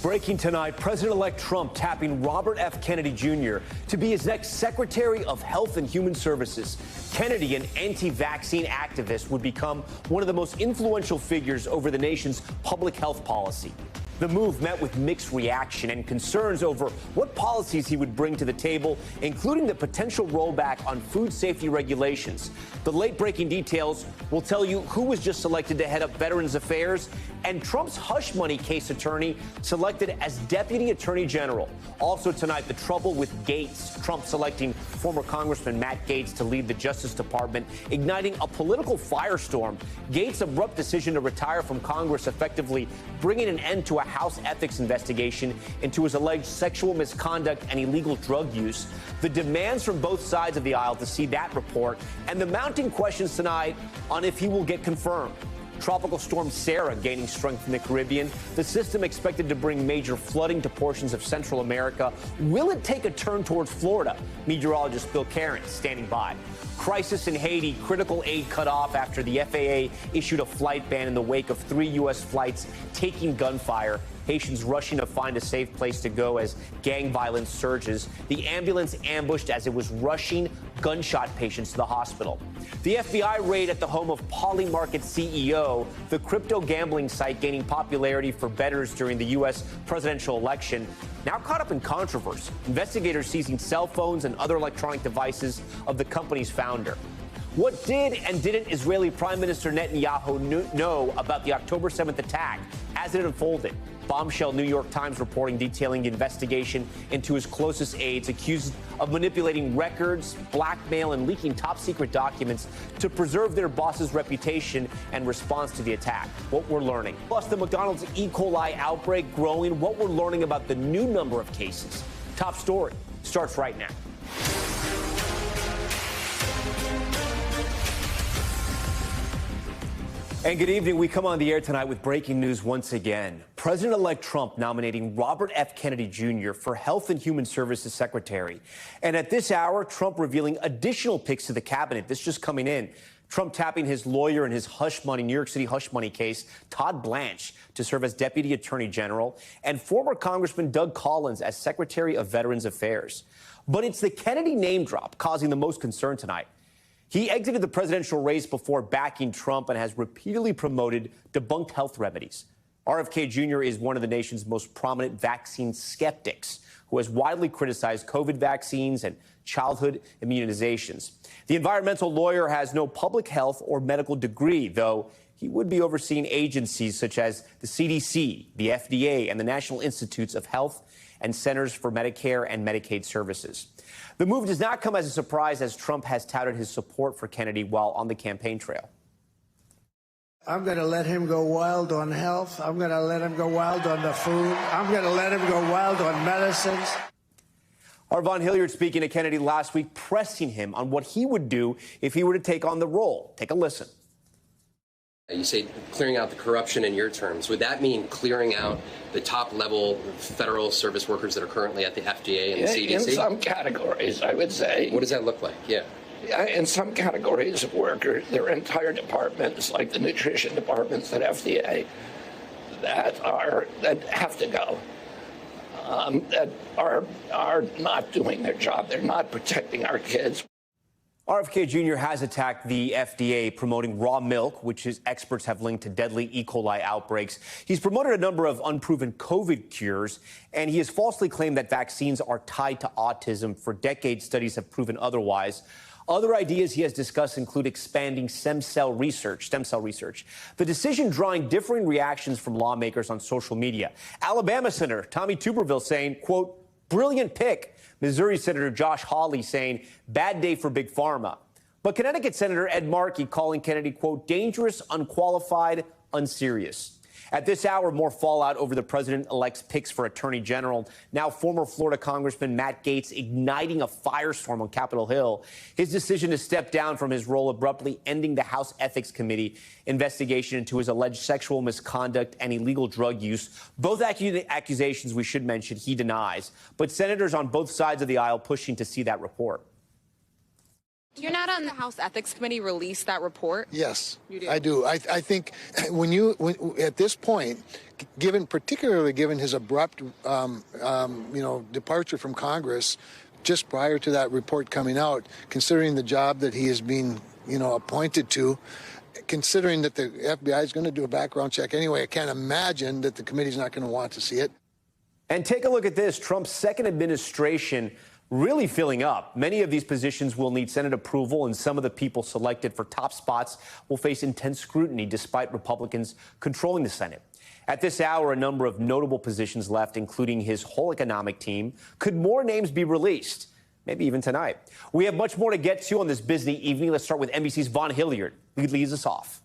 Breaking tonight, President-elect Trump tapping Robert F. Kennedy Jr. to be his next Secretary of Health and Human Services. Kennedy, an anti-vaccine activist, would become one of the most influential figures over the nation's public health policy. The move met with mixed reaction and concerns over what policies he would bring to the table, including the potential rollback on food safety regulations. The late-breaking details will tell you who was just selected to head up Veterans Affairs and Trump's hush money case attorney selected as Deputy Attorney General. Also tonight, the trouble with Gaetz. Trump selecting former Congressman Matt Gaetz to lead the Justice Department, igniting a political firestorm. Gaetz' abrupt decision to retire from Congress, effectively bringing an end to a House ethics investigation into his alleged sexual misconduct and illegal drug use. The demands from both sides of the aisle to see that report, and the mounting questions tonight on if he will get confirmed. Tropical storm Sarah gaining strength in the Caribbean. The system expected to bring major flooding to portions of Central America. Will it take a turn towards Florida? Meteorologist Bill Karen standing by. Crisis in Haiti, critical aid cut off after the FAA issued a flight ban in the wake of 3 U.S. flights taking gunfire. Haitians rushing to find a safe place to go as gang violence surges. The ambulance ambushed as it was rushing gunshot patients to the hospital. The FBI raid at the home of Polymarket CEO, the crypto gambling site gaining popularity for bettors during the U.S. presidential election, now caught up in controversy. Investigators seizing cell phones and other electronic devices of the company's founder. What did and didn't Israeli Prime Minister Netanyahu know about the October 7th attack as it unfolded? Bombshell New York Times reporting detailing the investigation into his closest aides accused of manipulating records, blackmail, and leaking top-secret documents to preserve their boss's reputation and response to the attack. What we're learning. Plus, the McDonald's E. coli outbreak growing. What we're learning about the new number of cases. Top story starts right now. And good evening. We come on the air tonight with breaking news once again. President-elect Trump nominating Robert F. Kennedy Jr. for Health and Human Services Secretary. And at this hour, Trump revealing additional picks to the cabinet. This just coming in. Trump tapping his lawyer in his New York City hush money case, Todd Blanche, to serve as Deputy Attorney General, and former Congressman Doug Collins as Secretary of Veterans Affairs. But it's the Kennedy name drop causing the most concern tonight. He exited the presidential race before backing Trump and has repeatedly promoted debunked health remedies. RFK Jr. is one of the nation's most prominent vaccine skeptics who has widely criticized COVID vaccines and childhood immunizations. The environmental lawyer has no public health or medical degree, though he would be overseeing agencies such as the CDC, the FDA, and the National Institutes of Health and Centers for Medicare and Medicaid Services. The move does not come as a surprise, as Trump has touted his support for Kennedy while on the campaign trail. I'm going to let him go wild on health. I'm going to let him go wild on the food. I'm going to let him go wild on medicines. Von Hilliard speaking to Kennedy last week, pressing him on what he would do if he were to take on the role. Take a listen. You say clearing out the corruption in your terms. Would that mean clearing out the top-level federal service workers that are currently at the FDA and the CDC? In some categories, I would say. What does that look like? Yeah. In some categories of workers, there are entire departments, like the nutrition departments at FDA, that have to go. That are not doing their job. They're not protecting our kids. RFK Jr. has attacked the FDA promoting raw milk, which his experts have linked to deadly E. coli outbreaks. He's promoted a number of unproven COVID cures, and he has falsely claimed that vaccines are tied to autism. For decades, studies have proven otherwise. Other ideas he has discussed include expanding stem cell research. The decision drawing differing reactions from lawmakers on social media. Alabama Senator Tommy Tuberville saying, quote, brilliant pick. Missouri Senator Josh Hawley saying, bad day for Big Pharma. But Connecticut Senator Ed Markey calling Kennedy, quote, dangerous, unqualified, unserious. At this hour, more fallout over the president-elect's picks for Attorney General. Now, former Florida Congressman Matt Gaetz igniting a firestorm on Capitol Hill. His decision to step down from his role abruptly ending the House Ethics Committee investigation into his alleged sexual misconduct and illegal drug use. Both accusations, we should mention, he denies. But senators on both sides of the aisle pushing to see that report. You're not on the House Ethics Committee released that report? Yes, you do. I do. I think when at this point, particularly given his abrupt, departure from Congress, just prior to that report coming out, considering the job that he is being, appointed to, considering that the FBI is going to do a background check anyway, I can't imagine that the committee's not going to want to see it. And take a look at this. Trump's second administration really filling up. Many of these positions will need Senate approval, and some of the people selected for top spots will face intense scrutiny despite Republicans controlling the Senate. At this hour, a number of notable positions left, including his whole economic team. Could more names be released? Maybe even tonight. We have much more to get to on this busy evening. Let's start with NBC's Vaughn Hilliard, who leads us off.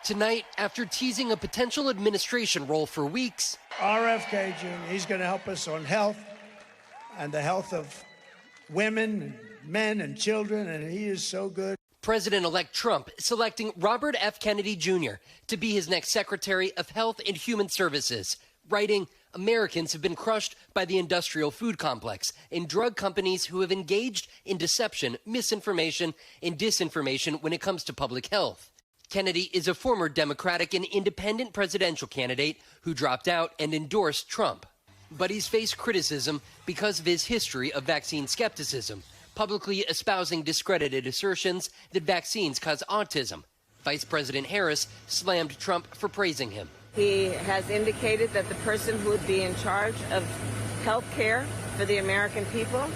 Tonight, after teasing a potential administration role for weeks, RFK Jr., he's going to help us on health and the health of women, and men, and children, and he is so good. President-elect Trump selecting Robert F. Kennedy Jr. to be his next Secretary of Health and Human Services, writing, Americans have been crushed by the industrial food complex and drug companies who have engaged in deception, misinformation, and disinformation when it comes to public health. Kennedy is a former Democratic and independent presidential candidate who dropped out and endorsed Trump. But he's faced criticism because of his history of vaccine skepticism, publicly espousing discredited assertions that vaccines cause autism. Vice President Harris slammed Trump for praising him. He has indicated that the person who would be in charge of health care for the American people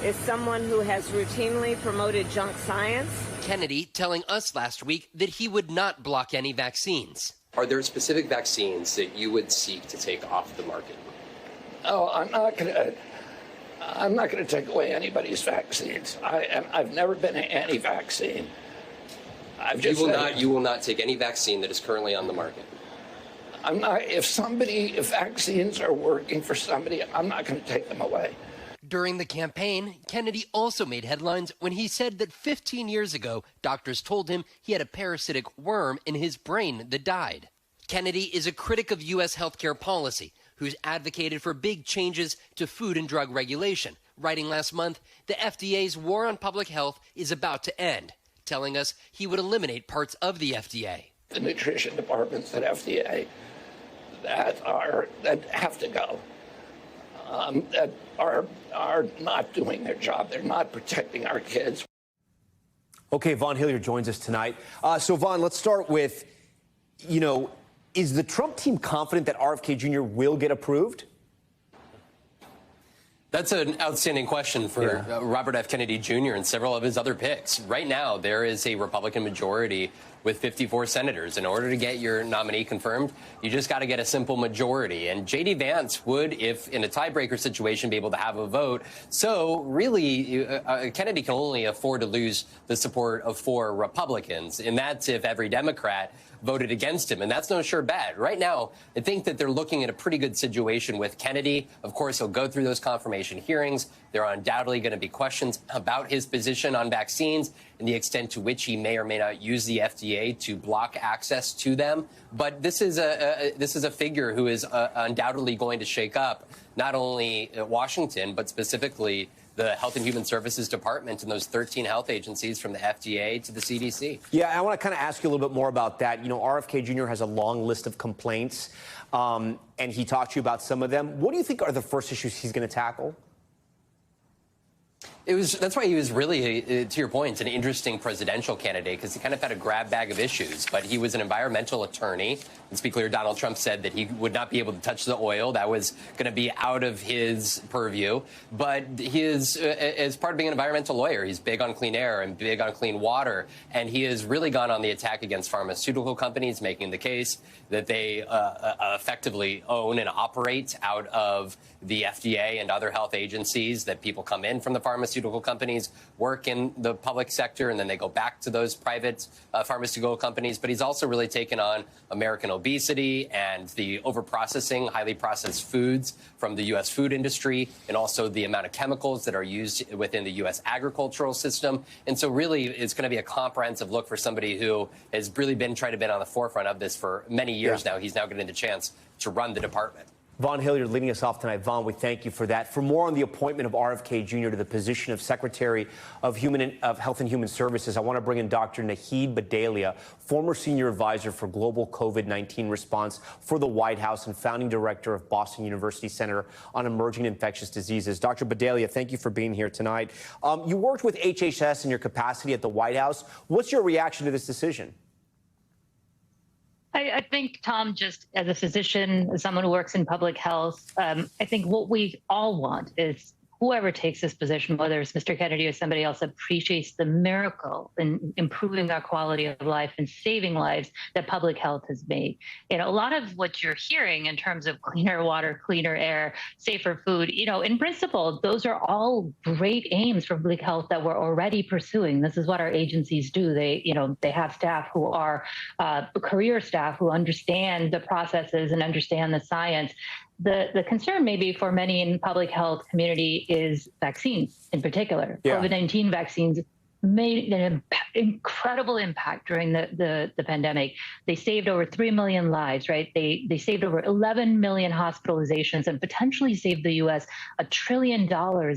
is someone who has routinely promoted junk science. Kennedy telling us last week that he would not block any vaccines. Are there specific vaccines that you would seek to take off the market? Oh, I'm not going to take away anybody's vaccines. I've never been anti-vaccine. You will not take any vaccine that is currently on the market. I'm not. If vaccines are working for somebody, I'm not going to take them away. During the campaign, Kennedy also made headlines when he said that 15 years ago, doctors told him he had a parasitic worm in his brain that died. Kennedy is a critic of U.S. healthcare policy, who's advocated for big changes to food and drug regulation, writing last month, the FDA's war on public health is about to end, telling us he would eliminate parts of the FDA. The nutrition departments at FDA that have to go. That are not doing their job. They're not protecting our kids. Okay, Vaughn Hilliard joins us tonight. So, Vaughn, let's start with, is the Trump team confident that RFK Jr. will get approved? That's an outstanding question for Robert F. Kennedy Jr. and several of his other picks. Right now, there is a Republican majority with 54 senators. In order to get your nominee confirmed, you just got to get a simple majority. And J.D. Vance would, if in a tiebreaker situation, be able to have a vote. So really, Kennedy can only afford to lose the support of 4 Republicans. And that's if every Democrat voted against him. And that's no sure bet. Right now, I think that they're looking at a pretty good situation with Kennedy. Of course, he'll go through those confirmation hearings. There are undoubtedly going to be questions about his position on vaccines and the extent to which he may or may not use the FDA to block access to them. But this is a figure who is undoubtedly going to shake up not only Washington, but specifically the Health and Human Services Department and those 13 health agencies from the FDA to the CDC. Yeah, I want to kind of ask you a little bit more about that. RFK Jr. has a long list of complaints, and he talked to you about some of them. What do you think are the first issues he's going to tackle? That's why he was really, to your point, an interesting presidential candidate, because he kind of had a grab bag of issues. But he was an environmental attorney. Let's be clear, Donald Trump said that he would not be able to touch the oil. That was going to be out of his purview. But he is, as part of being an environmental lawyer, he's big on clean air and big on clean water. And he has really gone on the attack against pharmaceutical companies, making the case that they effectively own and operate out of the FDA and other health agencies, that people come in from the pharmaceutical companies, work in the public sector, and then they go back to those private pharmaceutical companies. But he's also really taken on American obesity and the overprocessing, highly processed foods from the U.S. food industry, and also the amount of chemicals that are used within the U.S. agricultural system. And so really, it's going to be a comprehensive look for somebody who has really been trying to be on the forefront of this for many years now. He's now getting the chance to run the department. Vaughn Hilliard leading us off tonight. Vaughn, we thank you for that. For more on the appointment of RFK Jr. to the position of Secretary of Health and Human Services, I want to bring in Dr. Nahid Badalia, former senior advisor for global COVID-19 response for the White House and founding director of Boston University Center on Emerging Infectious Diseases. Dr. Badalia, thank you for being here tonight. You worked with HHS in your capacity at the White House. What's your reaction to this decision? I think, Tom, just as a physician, as someone who works in public health, I think what we all want is whoever takes this position, whether it's Mr. Kennedy or somebody else, appreciates the miracle in improving our quality of life and saving lives that public health has made. You know, a lot of what you're hearing in terms of cleaner water, cleaner air, safer food, you know, in principle, those are all great aims for public health that we're already pursuing. This is what our agencies do. They have staff who are career staff who understand the processes and understand the science. The concern maybe for many in public health community is vaccines in particular. Yeah. COVID-19 vaccines made an incredible impact during the pandemic. They saved over 3 million lives, right? They saved over 11 million hospitalizations and potentially saved the U.S. $1 trillion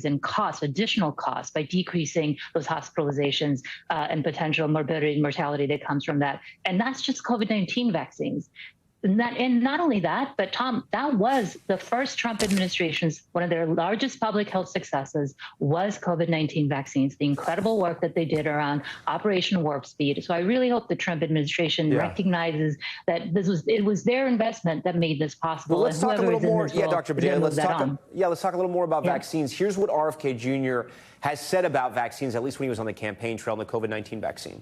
in costs, additional costs, by decreasing those hospitalizations and potential morbidity and mortality that comes from that. And that's just COVID-19 vaccines. And not only that, but Tom, that was the first Trump administration's, one of their largest public health successes was COVID-19 vaccines, the incredible work that they did around Operation Warp Speed. So I really hope the Trump administration recognizes that it was their investment that made this possible. Well, let's talk a little more. Yeah, Dr. Badalia, let's talk a little more about vaccines. Here's what RFK Jr. has said about vaccines, at least when he was on the campaign trail on the COVID-19 vaccine.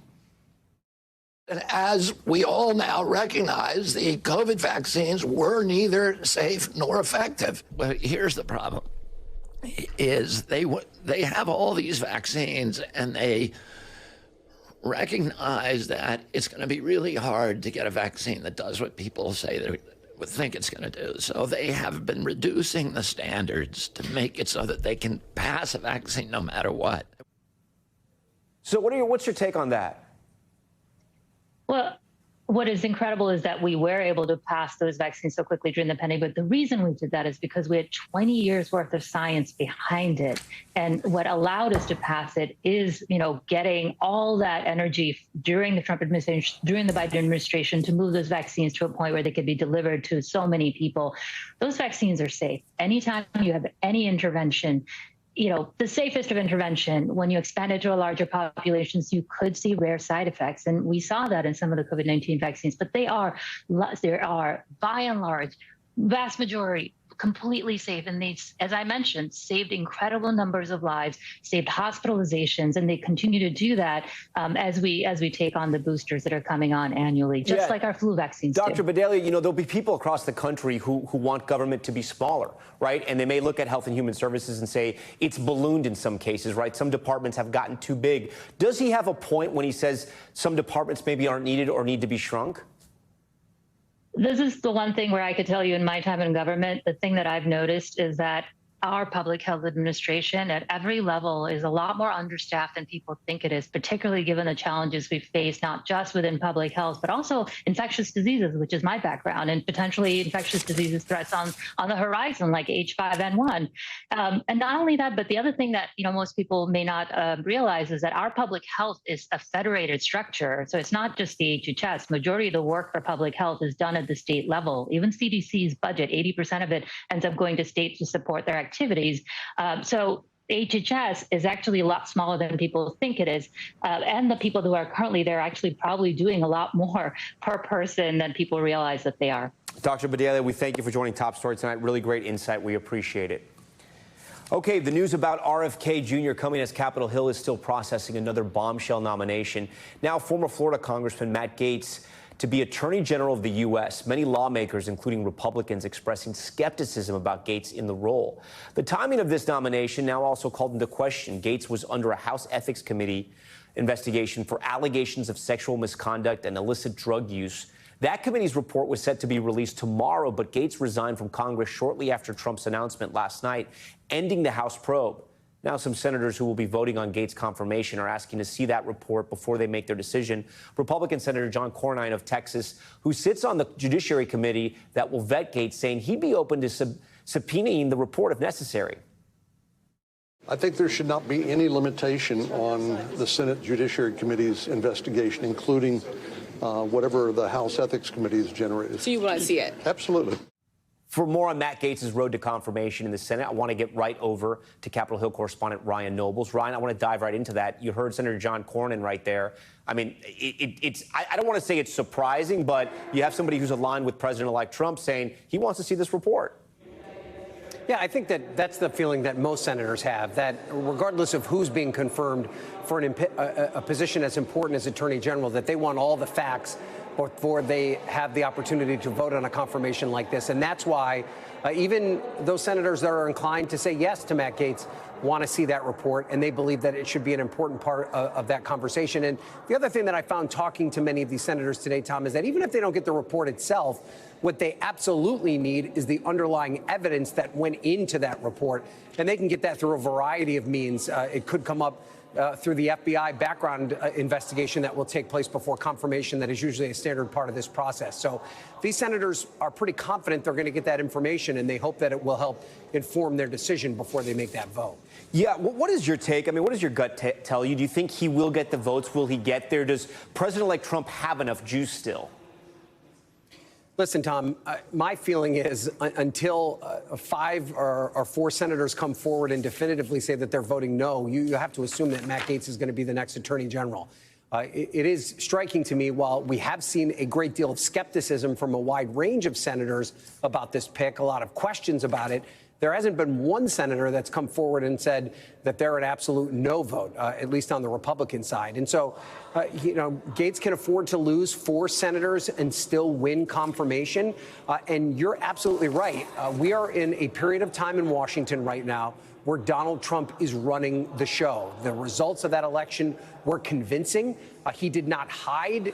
And as we all now recognize, the COVID vaccines were neither safe nor effective. But here's the problem, is they have all these vaccines and they recognize that it's going to be really hard to get a vaccine that does what people say they would think it's going to do. So they have been reducing the standards to make it so that they can pass a vaccine no matter what. So what's your take on that? Well, what is incredible is that we were able to pass those vaccines so quickly during the pandemic. But the reason we did that is because we had 20 years worth of science behind it. And what allowed us to pass it is, getting all that energy during the Trump administration, during the Biden administration, to move those vaccines to a point where they could be delivered to so many people. Those vaccines are safe. Anytime you have any intervention, the safest of intervention, when you expand it to a larger populations, you could see rare side effects. And we saw that in some of the COVID-19 vaccines, but there are, by and large, vast majority, completely safe. And they, as I mentioned, saved incredible numbers of lives, saved hospitalizations, and they continue to do that as we take on the boosters that are coming on annually, just like our flu vaccines. Dr. Badalia, there'll be people across the country who want government to be smaller, right? And they may look at Health and Human Services and say it's ballooned in some cases, right? Some departments have gotten too big. Does he have a point when he says some departments maybe aren't needed or need to be shrunk? This is the one thing where I could tell you in my time in government, the thing that I've noticed is that our public health administration at every level is a lot more understaffed than people think it is, particularly given the challenges we face, not just within public health, but also infectious diseases, which is my background, and potentially infectious diseases threats on the horizon, like H5N1. And not only that, but the other thing that most people may not realize is that our public health is a federated structure. So it's not just the HHS. Majority of the work for public health is done at the state level. Even CDC's budget, 80% of it ends up going to states to support their activities. So HHS is actually a lot smaller than people think it is. And the people who are currently there are actually probably doing a lot more per person than people realize that they are. Dr. Badalia, we thank you for joining Top Story tonight. Really great insight. We appreciate it. Okay, the news about RFK Jr. coming as Capitol Hill is still processing another bombshell nomination. Now, former Florida Congressman Matt Gaetz to be Attorney General of the U.S., many lawmakers, including Republicans, expressing skepticism about Gaetz in the role. The timing of this nomination now also called into question. Gaetz was under a House Ethics Committee investigation for allegations of sexual misconduct and illicit drug use. That committee's report was set to be released tomorrow, but Gaetz resigned from Congress shortly after Trump's announcement last night, ending the House probe. Now, some senators who will be voting on Gaetz' confirmation are asking to see that report before they make their decision. Republican Senator John Cornyn of Texas, who sits on the Judiciary Committee that will vet Gaetz, saying he'd be open to subpoenaing the report if necessary. I think there should not be any limitation on the Senate Judiciary Committee's investigation, including whatever the House Ethics Committee has generated. So you want to see it? Absolutely. For more on Matt Gaetz' road to confirmation in the Senate, I want to get right over to Capitol Hill correspondent Ryan Nobles. Ryan, I want to dive right into that. You heard Senator John Cornyn right there. I mean, I don't want to say it's surprising, but you have somebody who's aligned with President-elect Trump saying he wants to see this report. Yeah, I think that's the feeling that most senators have, that regardless of who's being confirmed for a position as important as Attorney General, that they want all the facts before they have the opportunity to vote on a confirmation like this. And that's why even those senators that are inclined to say yes to Matt Gaetz want to see that report, and they believe that it should be an important part of that conversation. And the other thing that I found talking to many of these senators today, Tom, is that even if they don't get the report itself, what they absolutely need is the underlying evidence that went into that report. And they can get that through a variety of means. It could come up through the FBI background investigation that will take place before confirmation. That is usually a standard part of this process. So these senators are pretty confident they're going to get that information, and they hope that it will help inform their decision before they make that vote. Yeah, what is your take? I mean, what does your gut tell you? Do you think he will get the votes? Will he get there? Does President-elect Trump have enough juice still? Listen, Tom, my feeling is until 5 or 4 senators come forward and definitively say that they're voting no, you have to assume that Matt Gaetz is going to be the next Attorney General. It is striking to me, while we have seen a great deal of skepticism from a wide range of senators about this pick, a lot of questions about it, there hasn't been one senator that's come forward and said that they're an absolute no vote, at least on the Republican side. And so, Gaetz can afford to lose 4 senators and still win confirmation. And you're absolutely right. We are in a period of time in Washington right now where Donald Trump is running the show. The results of that election were convincing. He did not hide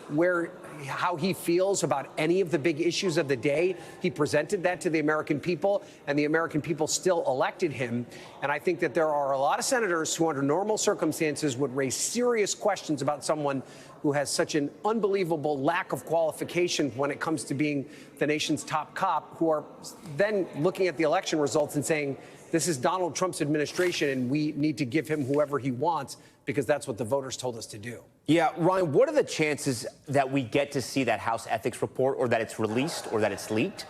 how he feels about any of the big issues of the day. He presented that to the American people, and the American people still elected him. And I think that there are a lot of senators who, under normal circumstances, would raise serious questions about someone who has such an unbelievable lack of qualification when it comes to being the nation's top cop, who are then looking at the election results and saying, this is Donald Trump's administration, and we need to give him whoever he wants, because that's what the voters told us to do. Yeah, Ryan, what are the chances that we get to see that House ethics report, or that it's released, or that it's leaked?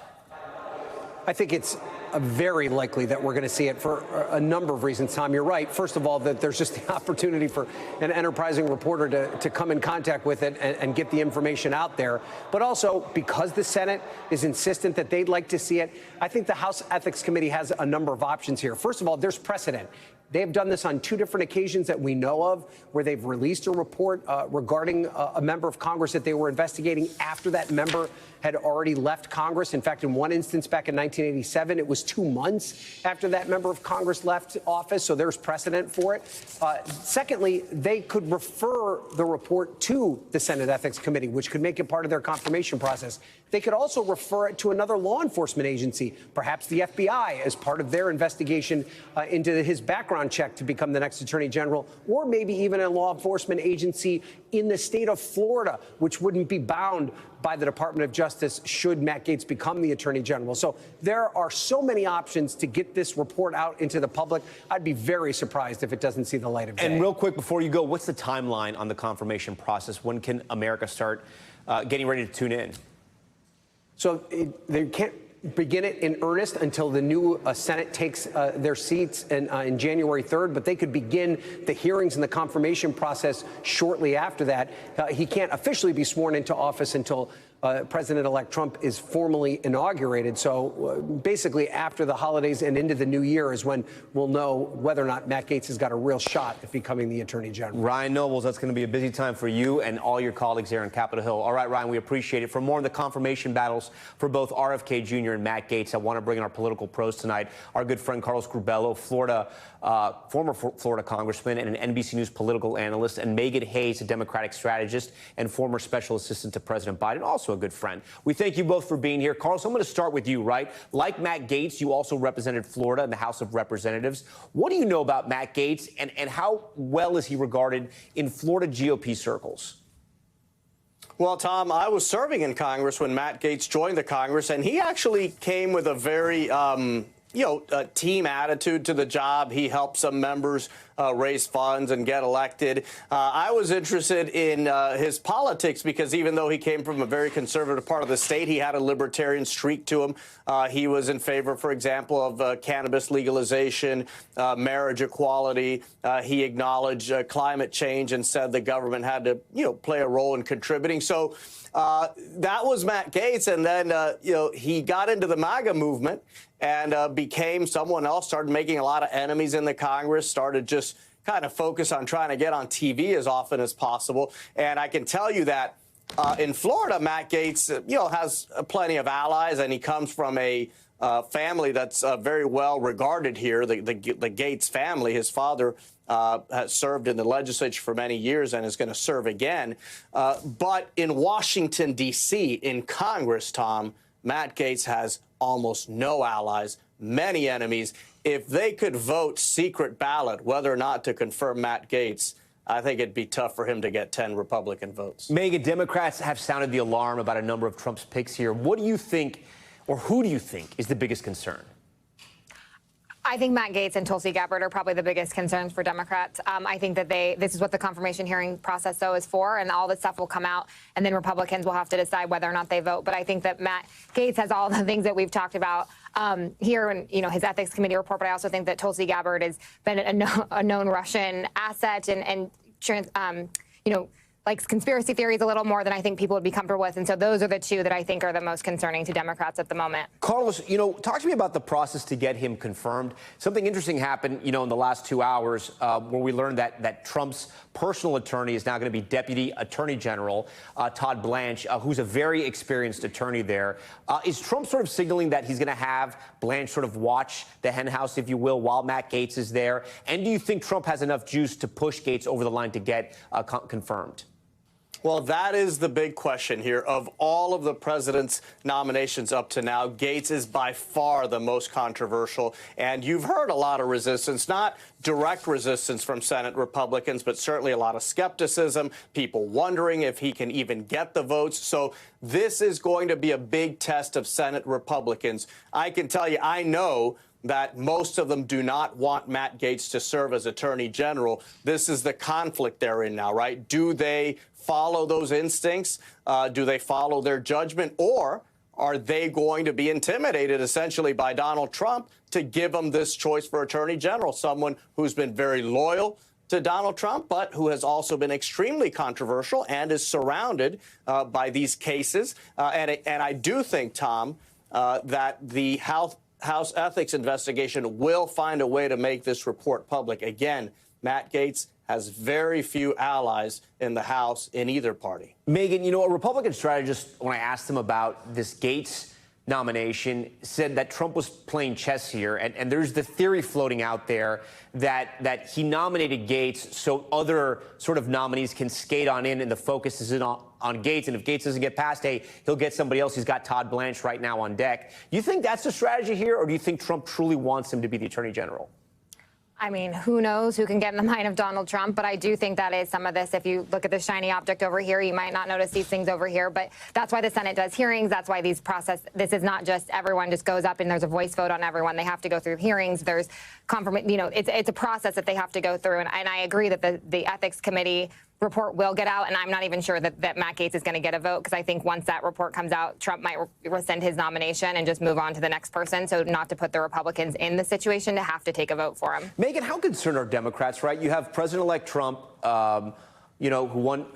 I think it's very likely that we're going to see it for a number of reasons, Tom. You're right. First of all, that there's just the opportunity for an enterprising reporter to come in contact with it and get the information out there. But also, because the Senate is insistent that they'd like to see it, I think the House Ethics Committee has a number of options here. First of all, there's precedent. They have done this on 2 different occasions that we know of, where they've released a report regarding a member of Congress that they were investigating after that member had already left Congress. In fact, in one instance back in 1987, it was 2 months after that member of Congress left office. So there's precedent for it. Secondly, they could refer the report to the Senate Ethics Committee, which could make it part of their confirmation process. They could also refer it to another law enforcement agency, perhaps the FBI, as part of their investigation into his background check to become the next Attorney General, or maybe even a law enforcement agency in the state of Florida, which wouldn't be bound by the Department of Justice should Matt Gaetz become the Attorney General. So there are so many options to get this report out into the public. I'd be very surprised if it doesn't see the light of day. And real quick, before you go, what's the timeline on the confirmation process? When can America start getting ready to tune in? So they can't begin it in earnest until the new Senate takes their seats in January 3rd, but they could begin the hearings and the confirmation process shortly after that. He can't officially be sworn into office until President-elect Trump is formally inaugurated. So basically after the holidays and into the new year is when we'll know whether or not Matt Gaetz has got a real shot at becoming the Attorney General. Ryan Nobles, that's going to be a busy time for you and all your colleagues there on Capitol Hill. All right, Ryan, we appreciate it. For more on the confirmation battles for both RFK Jr. and Matt Gaetz, I want to bring in our political pros tonight. Our good friend Carlos Curbelo, former Florida congressman and an NBC News political analyst, and Megan Hayes, a Democratic strategist and former special assistant to President Biden, also also a good friend. We thank you both for being here. Carlos, I'm going to start with you, right? Like Matt Gaetz, you also represented Florida in the House of Representatives. What do you know about Matt Gaetz, and how well is he regarded in Florida GOP circles? Well, Tom, I was serving in Congress when Matt Gaetz joined the Congress, and he actually came with a very team attitude to the job. He helped some members raise funds and get elected. I was interested in his politics because even though he came from a very conservative part of the state, he had a libertarian streak to him. He was in favor, for example, of cannabis legalization, marriage equality. He acknowledged climate change and said the government had to, play a role in contributing. So that was Matt Gaetz. And then, he got into the MAGA movement and became someone else, started making a lot of enemies in the Congress, started just kind of focus on trying to get on TV as often as possible. And I can tell you that in Florida, Matt Gaetz, has plenty of allies, and he comes from a family that's very well regarded here, the Gaetz family. His father has served in the legislature for many years and is going to serve again. But in Washington, D.C., in Congress, Tom, Matt Gaetz has almost no allies, many enemies. If they could vote secret ballot whether or not to confirm Matt Gaetz, I think it'd be tough for him to get 10 Republican votes. Megan, Democrats have sounded the alarm about a number of Trump's picks here. What do you think, or who do you think, is the biggest concern? I think Matt Gaetz and Tulsi Gabbard are probably the biggest concerns for Democrats. I think that this is what the confirmation hearing process, though, is for, and all this stuff will come out, and then Republicans will have to decide whether or not they vote. But I think that Matt Gaetz has all the things that we've talked about here, and his ethics committee report. But I also think that Tulsi Gabbard has been a known Russian asset, and likes conspiracy theories a little more than I think people would be comfortable with. And so those are the two that I think are the most concerning to Democrats at the moment. Carlos, talk to me about the process to get him confirmed. Something interesting happened, in the last 2 hours where we learned that Trump's personal attorney is now going to be Deputy Attorney General Todd Blanche, who's a very experienced attorney there. Is Trump sort of signaling that he's going to have Blanche sort of watch the henhouse, if you will, while Matt Gaetz is there? And do you think Trump has enough juice to push Gaetz over the line to get confirmed? Well, that is the big question here. Of all of the president's nominations up to now, Gaetz is by far the most controversial. And you've heard a lot of resistance, not direct resistance from Senate Republicans, but certainly a lot of skepticism, people wondering if he can even get the votes. So this is going to be a big test of Senate Republicans. I can tell you, I know that most of them do not want Matt Gaetz to serve as Attorney General. This is the conflict they're in now, right? Do they follow those instincts? Do they follow their judgment? Or are they going to be intimidated essentially by Donald Trump to give them this choice for Attorney General, someone who's been very loyal to Donald Trump, but who has also been extremely controversial and is surrounded by these cases? And I do think, Tom, that the House ethics investigation will find a way to make this report public. Again, Matt Gaetz has very few allies in the House in either party. Megan, a Republican strategist, when I asked him about this Gaetz nomination, said that Trump was playing chess here. And there's the theory floating out there that he nominated Gaetz so other sort of nominees can skate on in, and the focus is on Gaetz. And if Gaetz doesn't get past, hey, he'll get somebody else. He's got Todd Blanche right now on deck. Do you think that's the strategy here, or do you think Trump truly wants him to be the Attorney General? I mean, who knows who can get in the mind of Donald Trump, but I do think that is some of this. If you look at the shiny object over here, you might not notice these things over here, but that's why the Senate does hearings. That's why this is not just everyone just goes up and there's a voice vote on everyone. They have to go through hearings. There's confirmation, it's a process that they have to go through. And I agree that the ethics committee report will get out, and I'm not even sure that Matt Gaetz is going to get a vote, because I think once that report comes out, Trump might rescind his nomination and just move on to the next person, so not to put the Republicans in the situation to have to take a vote for him. Megan, how concerned are Democrats, right? You have President-elect Trump, who won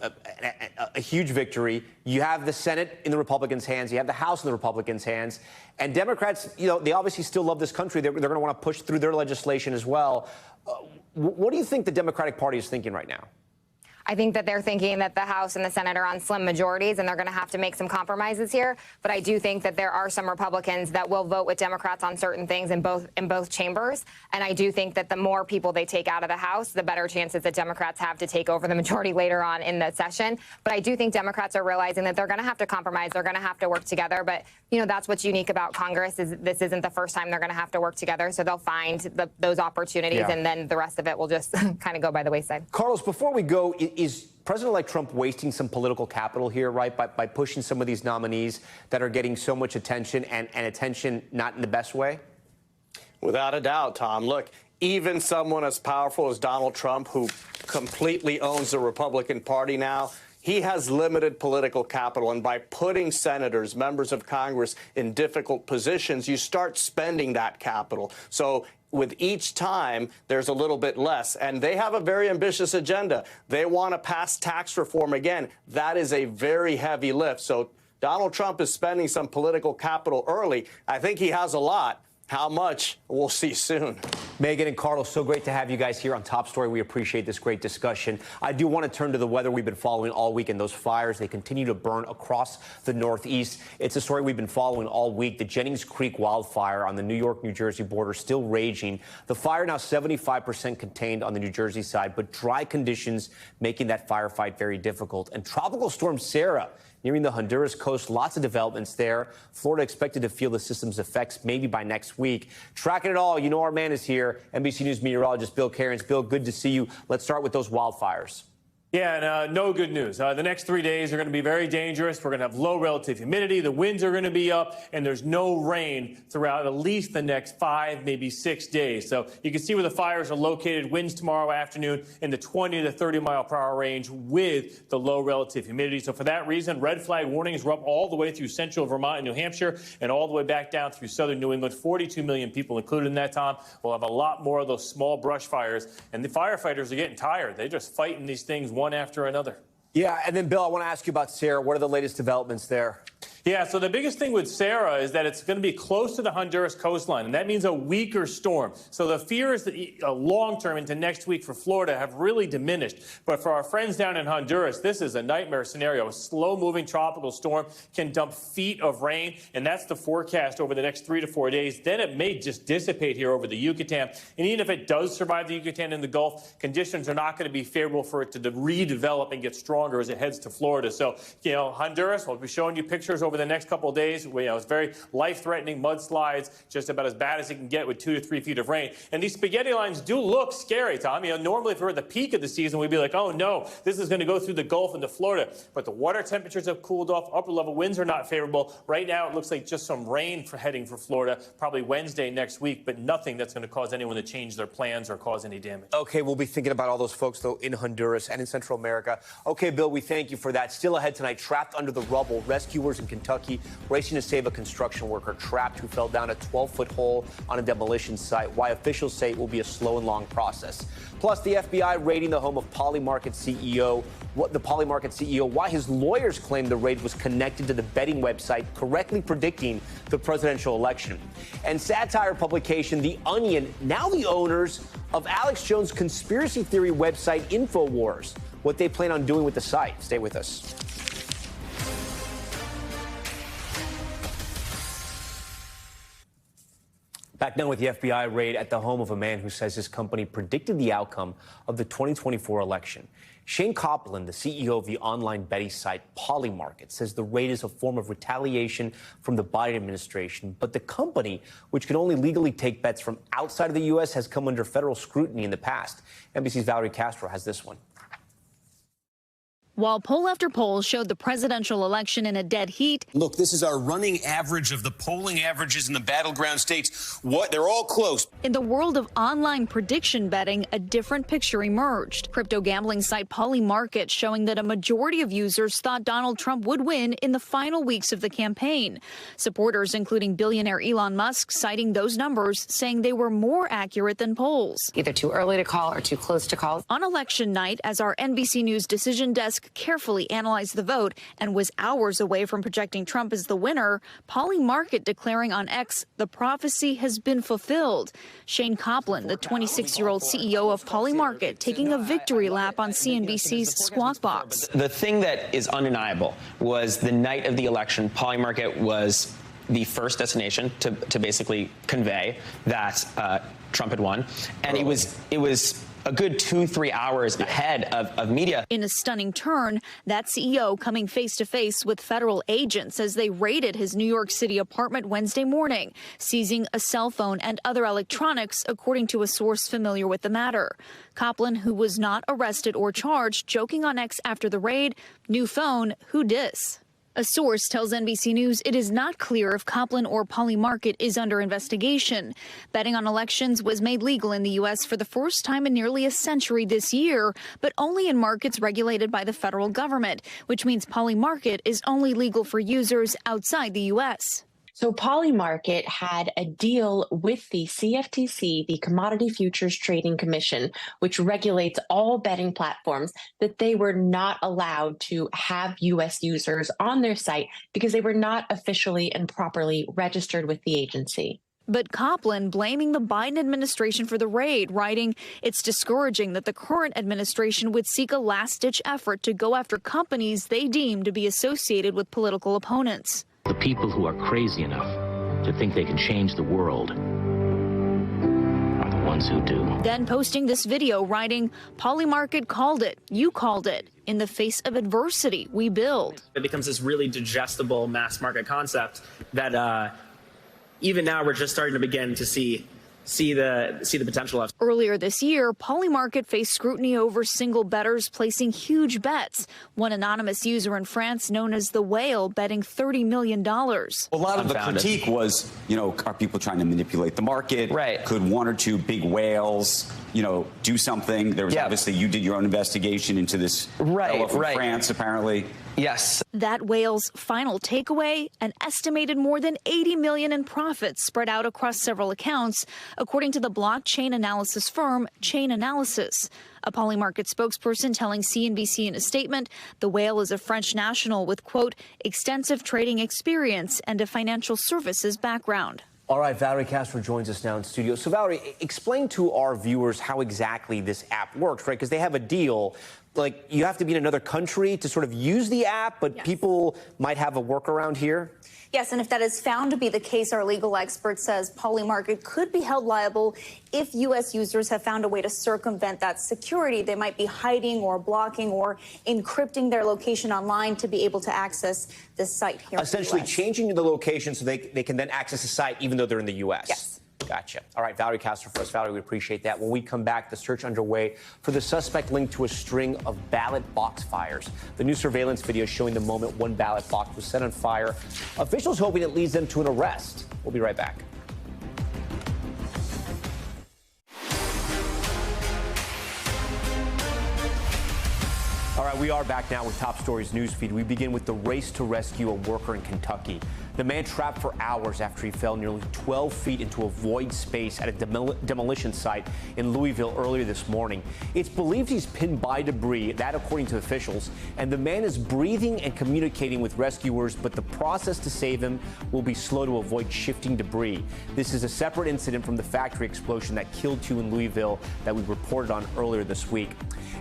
a huge victory. You have the Senate in the Republicans' hands. You have the House in the Republicans' hands. And Democrats, they obviously still love this country. They're going to want to push through their legislation as well. What do you think the Democratic Party is thinking right now? I think that they're thinking that the House and the Senate are on slim majorities, and they're going to have to make some compromises here. But I do think that there are some Republicans that will vote with Democrats on certain things in both chambers. And I do think that the more people they take out of the House, the better chances that Democrats have to take over the majority later on in the session. But I do think Democrats are realizing that they're going to have to compromise. They're going to have to work together. But, you know, that's what's unique about Congress is this isn't the first time they're going to have to work together. So they'll find those opportunities, and then the rest of it will just kind of go by the wayside. Carlos, before we go, is President-elect Trump wasting some political capital here, right, by pushing some of these nominees that are getting so much attention and attention not in the best way? Without a doubt, Tom. Look, even someone as powerful as Donald Trump, who completely owns the Republican Party now, he has limited political capital. And by putting senators, members of Congress, in difficult positions, you start spending that capital. So with each time, there's a little bit less. And they have a very ambitious agenda. They want to pass tax reform again. That is a very heavy lift. So Donald Trump is spending some political capital early. I think he has a lot. How much? We'll see soon. Megan and Carlos, so great to have you guys here on Top Story. We appreciate this great discussion. I do want to turn to the weather we've been following all week, and those fires, they continue to burn across the Northeast. It's a story we've been following all week. The Jennings Creek wildfire on the New York-New Jersey border still raging. The fire now 75% contained on the New Jersey side, but dry conditions making that firefight very difficult. And Tropical Storm Sarah nearing the Honduras coast. Lots of developments there. Florida expected to feel the system's effects maybe by next week. Tracking it all, you know our man is here, NBC News meteorologist Bill Cairns. Bill, good to see you. Let's start with those wildfires. Yeah, and no good news. The next 3 days are going to be very dangerous. We're going to have low relative humidity. The winds are going to be up, and there's no rain throughout at least the next 5, maybe 6 days. So you can see where the fires are located. Winds tomorrow afternoon in the 20 to 30 mile per hour range with the low relative humidity. So for that reason, red flag warnings are up all the way through central Vermont and New Hampshire and all the way back down through southern New England. 42 million people included in that, Tom. We'll have a lot more of those small brush fires, and the firefighters are getting tired. They're just fighting these things one after another. Yeah, and then, Bill, I want to ask you about Sarah. What are the latest developments there? Yeah, so the biggest thing with Sarah is that it's going to be close to the Honduras coastline, and that means a weaker storm. So the fears that long-term into next week for Florida have really diminished. But for our friends down in Honduras, this is a nightmare scenario. A slow-moving tropical storm can dump feet of rain, and that's the forecast over the next 3 to 4 days. Then it may just dissipate here over the Yucatan. And even if it does survive the Yucatan and the Gulf, conditions are not going to be favorable for it to redevelop and get stronger as it heads to Florida. So, you know, Honduras, we'll be showing you pictures over the next couple of days. It's very life-threatening mudslides, just about as bad as it can get with 2 to 3 feet of rain. And these spaghetti lines do look scary, Tom. You know, normally if we're at the peak of the season, we'd be like, oh no, this is going to go through the Gulf into Florida. But the water temperatures have cooled off. Upper level winds are not favorable. Right now, it looks like just some rain heading for Florida, probably Wednesday next week, but nothing that's going to cause anyone to change their plans or cause any damage. Okay, we'll be thinking about all those folks, though, in Honduras and in Central America. Okay, Bill, we thank you for that. Still ahead tonight, trapped under the rubble, rescuers in Kentucky racing to save a construction worker trapped who fell down a 12-foot hole on a demolition site. Why officials say it will be a slow and long process. Plus, the FBI raiding the home of Polymarket CEO. Why his lawyers claim the raid was connected to the betting website correctly predicting the presidential election. And satire publication The Onion, now the owners of Alex Jones' conspiracy theory website InfoWars. What they plan on doing with the site. Stay with us. Back now with the FBI raid at the home of a man who says his company predicted the outcome of the 2024 election. Shayne Coplan, the CEO of the online betting site Polymarket, says the raid is a form of retaliation from the Biden administration. But the company, which can only legally take bets from outside of the U.S., has come under federal scrutiny in the past. NBC's Valerie Castro has this one. While poll after poll showed the presidential election in a dead heat. Look, this is our running average of the polling averages in the battleground states. They're all close. In the world of online prediction betting, a different picture emerged. Crypto gambling site Polymarket showing that a majority of users thought Donald Trump would win in the final weeks of the campaign. Supporters, including billionaire Elon Musk, citing those numbers, saying they were more accurate than polls. Either too early to call or too close to call. On election night, as our NBC News decision desk carefully analyzed the vote and was hours away from projecting Trump as the winner, Polymarket declaring on X, the prophecy has been fulfilled. Shayne Coplan, the 26-year-old CEO of Polymarket, taking a victory lap on CNBC's Squawk Box. The thing that is undeniable was the night of the election, Polymarket was the first destination to basically convey that Trump had won. And it was a good 2-3 hours ahead of media. In a stunning turn, that CEO coming face-to-face with federal agents as they raided his New York City apartment Wednesday morning, seizing a cell phone and other electronics, according to a source familiar with the matter. Coplan, who was not arrested or charged, joking on X after the raid, "New phone, who dis?" A source tells NBC News it is not clear if Coplan or Polymarket is under investigation. Betting on elections was made legal in the U.S. for the first time in nearly a century this year, but only in markets regulated by the federal government, which means Polymarket is only legal for users outside the U.S. So Polymarket had a deal with the CFTC, the Commodity Futures Trading Commission, which regulates all betting platforms, that they were not allowed to have U.S. users on their site because they were not officially and properly registered with the agency. But Coplan blaming the Biden administration for the raid, writing, "It's discouraging that the current administration would seek a last-ditch effort to go after companies they deem to be associated with political opponents." The people who are crazy enough to think they can change the world are the ones who do. Then posting this video, writing, "Polymarket called it. You called it. In the face of adversity, we build." It becomes this really digestible mass market concept that even now we're just starting to begin to see the potential of. Earlier this year, Polymarket faced scrutiny over single bettors placing huge bets. One anonymous user in France known as the Whale betting $30 million. A lot of the critique was, are people trying to manipulate the market? Right. Could one or two big whales, do something? There was obviously, you did your own investigation into this fellow from France, apparently. Yes. That Whale's final takeaway, an estimated more than $80 million in profits spread out across several accounts, according to the blockchain analysis firm Chain Analysis. A Polymarket spokesperson telling CNBC in a statement, the Whale is a French national with, quote, extensive trading experience and a financial services background. All right, Valerie Castro joins us now in studio. So, Valerie, explain to our viewers how exactly this app works, right? Because they have a deal. Like, you have to be in another country to sort of use the app, but people might have a workaround here? Yes, and if that is found to be the case, our legal expert says Polymarket could be held liable if U.S. users have found a way to circumvent that security. They might be hiding or blocking or encrypting their location online to be able to access this site here. Essentially changing the location so they can then access the site even though they're in the U.S. Yes. Gotcha. All right, Valerie Castro for us. Valerie, we appreciate that. When we come back, the search underway for the suspect linked to a string of ballot box fires. The new surveillance video showing the moment one ballot box was set on fire. Officials hoping it leads them to an arrest. We'll be right back. All right, we are back now with Top Stories Newsfeed. We begin with the race to rescue a worker in Kentucky. The man trapped for hours after he fell nearly 12 feet into a void space at a demolition site in Louisville earlier this morning. It's believed he's pinned by debris, that according to officials, and the man is breathing and communicating with rescuers, but the process to save him will be slow to avoid shifting debris. This is a separate incident from the factory explosion that killed 2 in Louisville that we reported on earlier this week.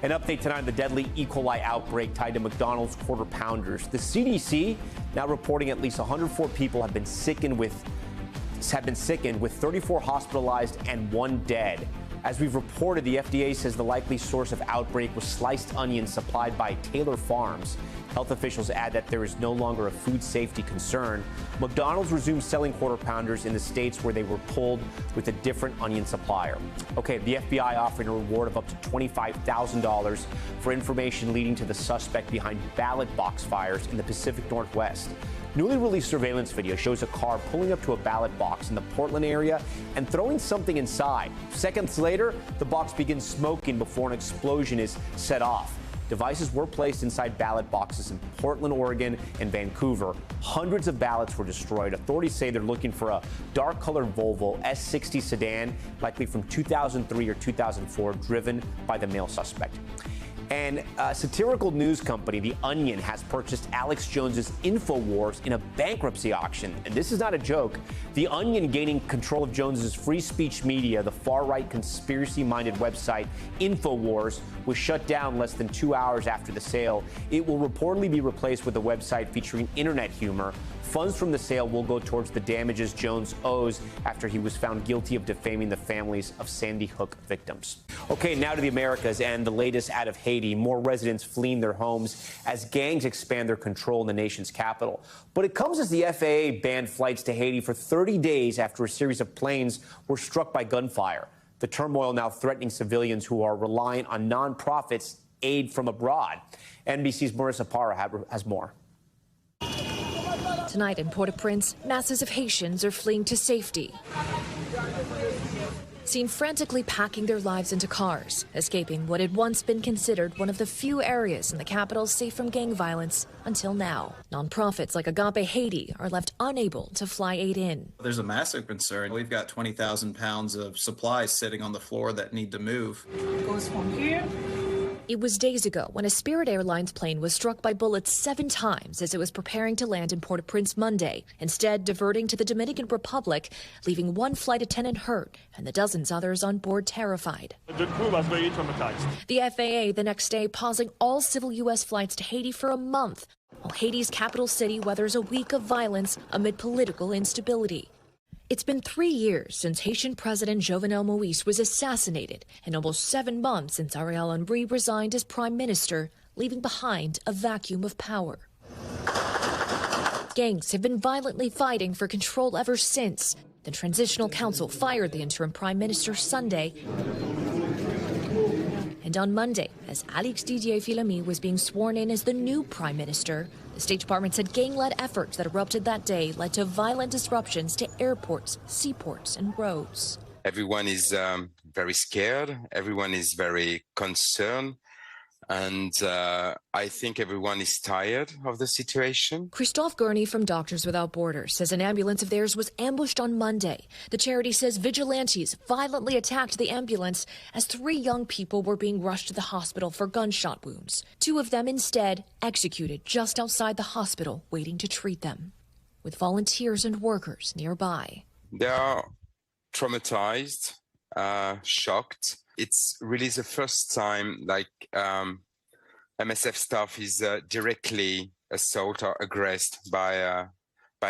An update tonight on the deadly E. coli outbreak tied to McDonald's Quarter Pounders. The CDC now reporting at least 104 people have been sickened with 34 hospitalized and 1 dead. As we've reported, the FDA says the likely source of outbreak was sliced onions supplied by Taylor Farms. Health officials add that there is no longer a food safety concern. McDonald's resumed selling Quarter Pounders in the states where they were pulled with a different onion supplier. Okay, the FBI offering a reward of up to $25,000 for information leading to the suspect behind ballot box fires in the Pacific Northwest. Newly released surveillance video shows a car pulling up to a ballot box in the Portland area and throwing something inside. Seconds later, the box begins smoking before an explosion is set off. Devices were placed inside ballot boxes in Portland, Oregon, and Vancouver. Hundreds of ballots were destroyed. Authorities say they're looking for a dark-colored Volvo S60 sedan, likely from 2003 or 2004, driven by the male suspect. And satirical news company The Onion has purchased Alex Jones's InfoWars in a bankruptcy auction. And this is not a joke. The Onion gaining control of Jones's free speech media, the far-right conspiracy-minded website InfoWars, was shut down less than 2 hours after the sale. It will reportedly be replaced with a website featuring internet humor. Funds from the sale will go towards the damages Jones owes after he was found guilty of defaming the families of Sandy Hook victims. Okay, now to the Americas and the latest out of Haiti. More residents fleeing their homes as gangs expand their control in the nation's capital. But it comes as the FAA banned flights to Haiti for 30 days after a series of planes were struck by gunfire. The turmoil now threatening civilians who are relying on nonprofits' aid from abroad. NBC's Marissa Parra has more. Tonight in Port-au-Prince, masses of Haitians are fleeing to safety, seen frantically packing their lives into cars, escaping what had once been considered one of the few areas in the capital safe from gang violence until now. Nonprofits like Agape Haiti are left unable to fly aid in. There's a massive concern. We've got 20,000 pounds of supplies sitting on the floor that need to move. It goes from here. It was days ago when a Spirit Airlines plane was struck by bullets 7 times as it was preparing to land in Port-au-Prince Monday, instead diverting to the Dominican Republic, leaving one flight attendant hurt and the dozens others on board terrified. The crew was very traumatized. The FAA the next day pausing all civil U.S. flights to Haiti for a month, while Haiti's capital city weathers a week of violence amid political instability. It's been 3 years since Haitian President Jovenel Moïse was assassinated and almost 7 months since Ariel Henry resigned as prime minister, leaving behind a vacuum of power. Gangs have been violently fighting for control ever since. The Transitional Council fired the interim prime minister Sunday. And on Monday, as Alex Didier Filami was being sworn in as the new prime minister, the State Department said gang-led efforts that erupted that day led to violent disruptions to airports, seaports, and roads. Everyone is very scared. Everyone is very concerned. And I think everyone is tired of the situation. Christophe Gurney from Doctors Without Borders says an ambulance of theirs was ambushed on Monday. The charity says vigilantes violently attacked the ambulance as 3 young people were being rushed to the hospital for gunshot wounds. 2 of them instead executed just outside the hospital, waiting to treat them, with volunteers and workers nearby. They are traumatized, shocked. It's really the first time MSF staff is directly assaulted or aggressed by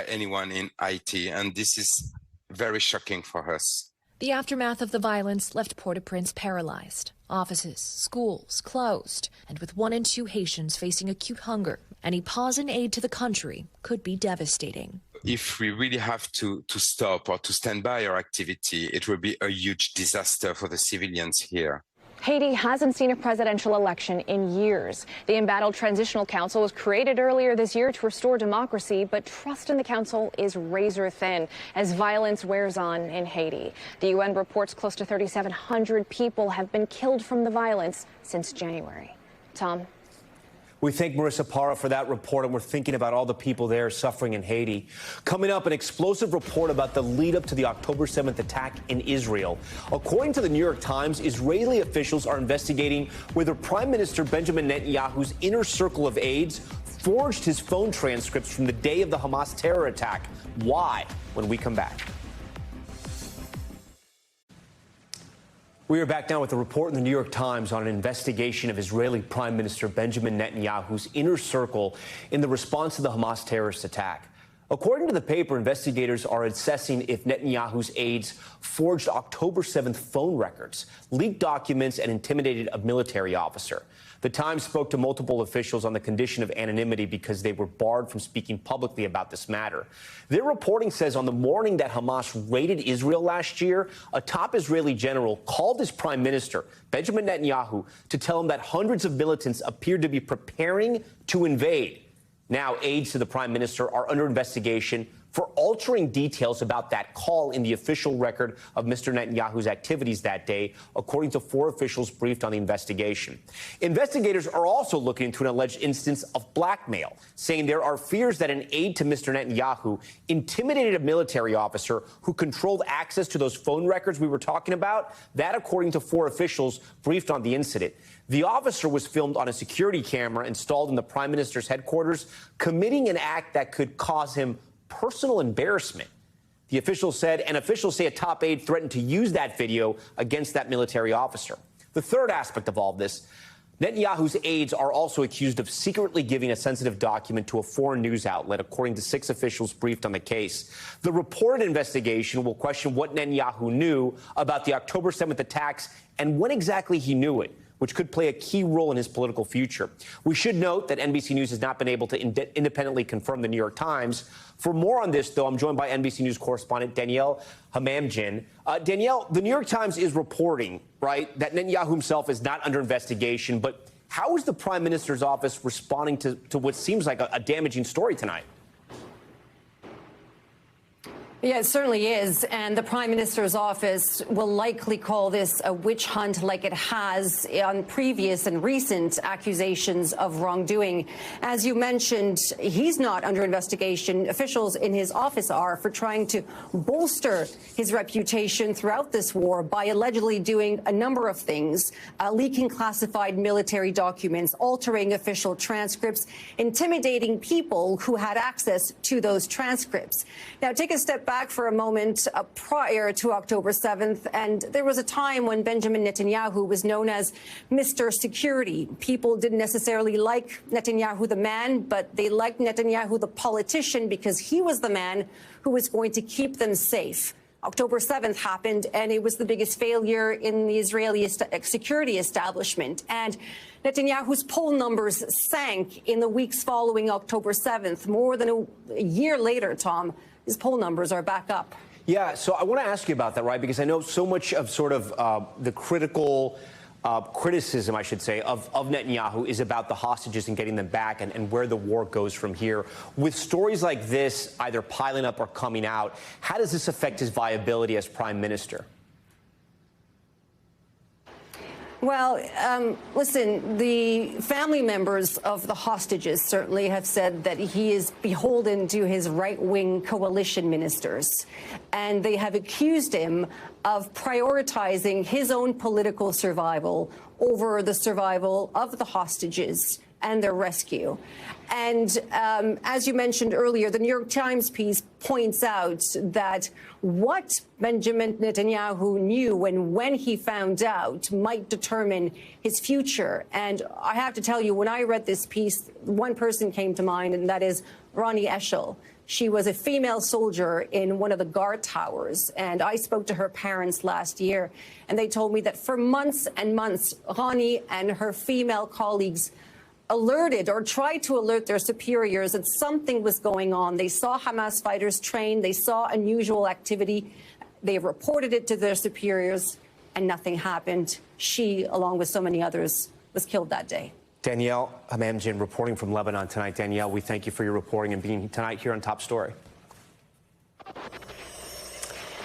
anyone in Haiti, and this is very shocking for us. The aftermath of the violence left Port-au-Prince paralyzed. Offices, schools closed, and with 1 in 2 Haitians facing acute hunger, any pause in aid to the country could be devastating. If we really have to stop or to stand by our activity, it will be a huge disaster for the civilians here. Haiti hasn't seen a presidential election in years. The embattled Transitional Council was created earlier this year to restore democracy, but trust in the council is razor thin as violence wears on in Haiti. The UN reports close to 3,700 people have been killed from the violence since January. Tom? We thank Marissa Parra for that report, and we're thinking about all the people there suffering in Haiti. Coming up, an explosive report about the lead-up to the October 7th attack in Israel. According to the New York Times, Israeli officials are investigating whether Prime Minister Benjamin Netanyahu's inner circle of aides forged his phone transcripts from the day of the Hamas terror attack. Why? When we come back. We are back now with a report in the New York Times on an investigation of Israeli Prime Minister Benjamin Netanyahu's inner circle in the response to the Hamas terrorist attack. According to the paper, investigators are assessing if Netanyahu's aides forged October 7th phone records, leaked documents, and intimidated a military officer. The Times spoke to multiple officials on the condition of anonymity because they were barred from speaking publicly about this matter. Their reporting says on the morning that Hamas raided Israel last year, a top Israeli general called his prime minister, Benjamin Netanyahu, to tell him that hundreds of militants appeared to be preparing to invade. Now, aides to the prime minister are under investigation for altering details about that call in the official record of Mr. Netanyahu's activities that day, according to 4 officials briefed on the investigation. Investigators are also looking into an alleged instance of blackmail, saying there are fears that an aide to Mr. Netanyahu intimidated a military officer who controlled access to those phone records we were talking about. That, according to 4 officials briefed on the incident. The officer was filmed on a security camera installed in the prime minister's headquarters, committing an act that could cause him personal embarrassment. The officials said, and officials say a top aide threatened to use that video against that military officer. The third aspect of all this, Netanyahu's aides are also accused of secretly giving a sensitive document to a foreign news outlet, according to 6 officials briefed on the case. The reported investigation will question what Netanyahu knew about the October 7th attacks and when exactly he knew it, which could play a key role in his political future. We should note that NBC News has not been able to independently confirm the New York Times. For more on this, though, I'm joined by NBC News correspondent Danielle Hamamdin. Danielle, the New York Times is reporting, right, that Netanyahu himself is not under investigation. But how is the prime minister's office responding to what seems like a damaging story tonight? Yeah, it certainly is. And the Prime Minister's office will likely call this a witch hunt like it has on previous and recent accusations of wrongdoing. As you mentioned, he's not under investigation. Officials in his office are for trying to bolster his reputation throughout this war by allegedly doing a number of things, leaking classified military documents, altering official transcripts, intimidating people who had access to those transcripts. Now, take a step back for a moment prior to October 7th, and there was a time when Benjamin Netanyahu was known as Mr. Security. People didn't necessarily like Netanyahu the man, but they liked Netanyahu the politician because he was the man who was going to keep them safe. October 7th happened, and it was the biggest failure in the Israeli security establishment. And Netanyahu's poll numbers sank in the weeks following October 7th. More than a year later, Tom, his poll numbers are back up. Yeah, so I want to ask you about that, right? Because I know so much of sort of the criticism, I should say, of Netanyahu is about the hostages and getting them back and where the war goes from here. With stories like this either piling up or coming out, how does this affect his viability as prime minister? Well, listen, the family members of the hostages certainly have said that he is beholden to his right-wing coalition ministers, and they have accused him of prioritizing his own political survival over the survival of the hostages and their rescue. And as you mentioned earlier, the New York Times piece points out that what Benjamin Netanyahu knew and when he found out might determine his future. And I have to tell you, when I read this piece, one person came to mind, and that is Ronnie Eshel. She was a female soldier in one of the guard towers, and I spoke to her parents last year, and they told me that for months and months, Ronnie and her female colleagues alerted or tried to alert their superiors that something was going on. They saw Hamas fighters train. They saw unusual activity. They reported it to their superiors, and nothing happened. She, along with so many others, was killed that day. Danielle Hamamdin reporting from Lebanon tonight. Danielle, we thank you for your reporting and being tonight here on Top Story.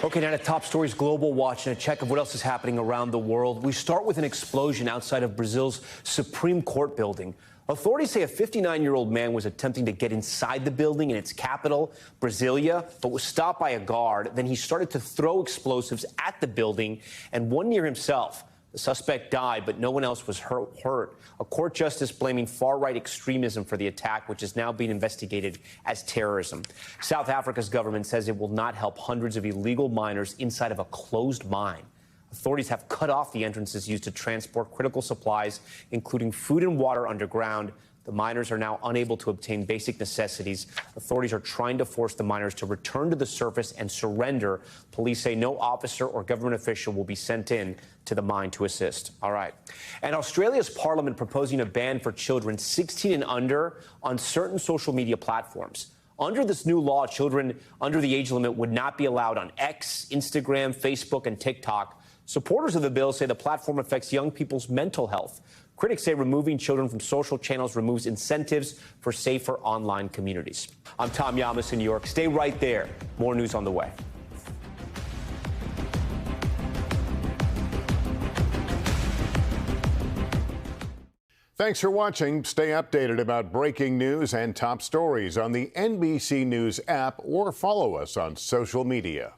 Okay, now to Top Story's Global Watch and a check of what else is happening around the world. We start with an explosion outside of Brazil's Supreme Court building. Authorities say a 59-year-old man was attempting to get inside the building in its capital, Brasilia, but was stopped by a guard. Then he started to throw explosives at the building and one near himself. The suspect died, but no one else was hurt. A court justice blaming far-right extremism for the attack, which is now being investigated as terrorism. South Africa's government says it will not help hundreds of illegal miners inside of a closed mine. Authorities have cut off the entrances used to transport critical supplies, including food and water underground. The miners are now unable to obtain basic necessities. Authorities are trying to force the miners to return to the surface and surrender. Police say no officer or government official will be sent in to the mine to assist. All right. And Australia's parliament proposing a ban for children 16 and under on certain social media platforms. Under this new law, children under the age limit would not be allowed on X, Instagram, Facebook, and TikTok. Supporters of the bill say the platform affects young people's mental health. Critics say removing children from social channels removes incentives for safer online communities. I'm Tom Llamas in New York. Stay right there. More news on the way. Thanks for watching. Stay updated about breaking news and top stories on the NBC News app or follow us on social media.